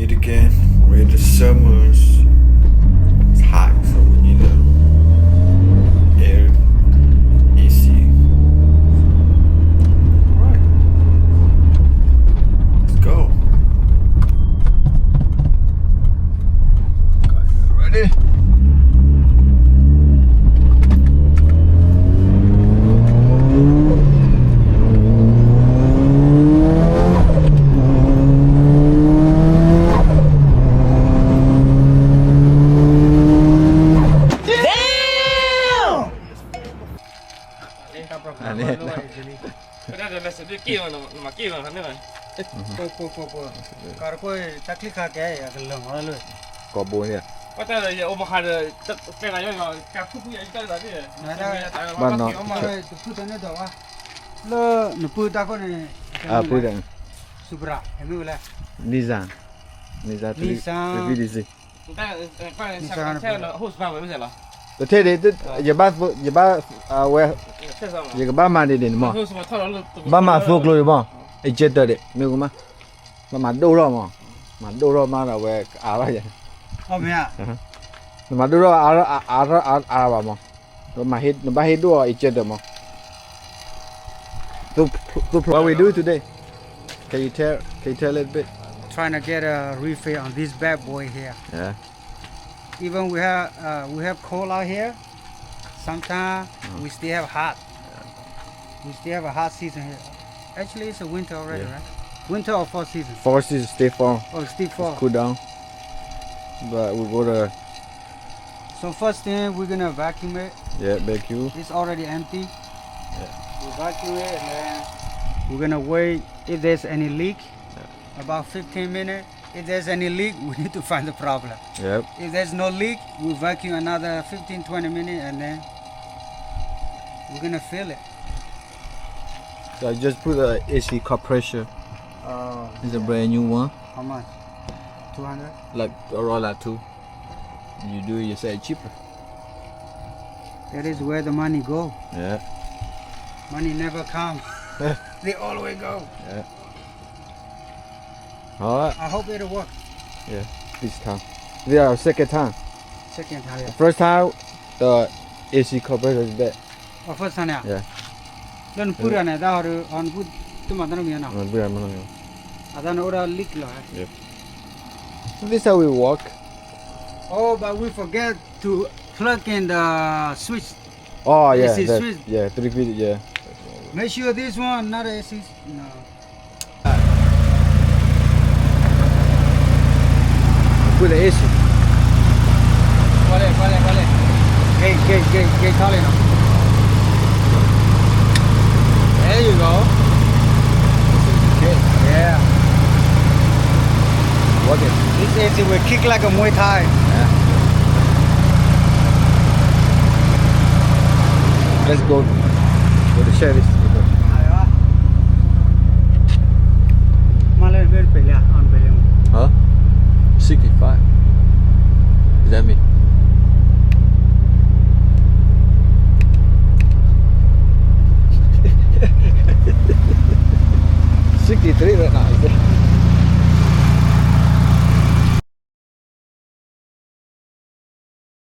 it again. Where the summer's it's hot, so we need air AC. Alright. Let's go. Ready? Có bố nhỉ? Bạn nó pui đây. Nissan TVDC. Thế đấy, giờ ba where giờ ba mà đi đến mà ba mà phục rồi mà, ấy chết rồi, nếu mà mà đâu rồi mà là where vậy? Mà đâu rồi mà, mà hết đâu ấy chết rồi mà. So what we do today? Can you tell a little bit? Trying to get a refill on this bad boy here. Yeah. Even we have cold out here. Sometimes we still have hot. We still have a hot season here. Actually, it's a winter already, right? Winter or fall season? Fall season, stay fall. Oh, still fall. It's cool down. But we go to So first thing we're gonna vacuum it. vacuum. It's already empty. Yeah. We vacuum it and then we're gonna wait if there's any leak. About 15 minutes. If there's any leak, we need to find the problem. Yep. If there's no leak, we vacuum another 15-20 minutes and then we're gonna fill it. So I just put the AC cup pressure. It's a brand new one. How much? 200? Like around that too. You do it yourself cheaper. That is where the money go. Yeah. Money never come. They always go. Yeah. Alright. I hope it'll work. Yeah. This time. This is our second time. Second time. Yeah. First time the AC compressor is bad. Oh, first time. Yeah. Then put on it. That on put to madam me na. Adan ora leak la. Yep. So this is how we walk. Oh, but we forget to plug in the switch. Oh yeah. AC switch. Yeah. 3 feet. Yeah. Make sure this one not AC. No. Put the AC. Vale. Gate calling now. There you go. Okay. Yeah. Work it. This AC will kick like a Muay Thai. Yeah. Let's go to service. Huh? 65. Is that me?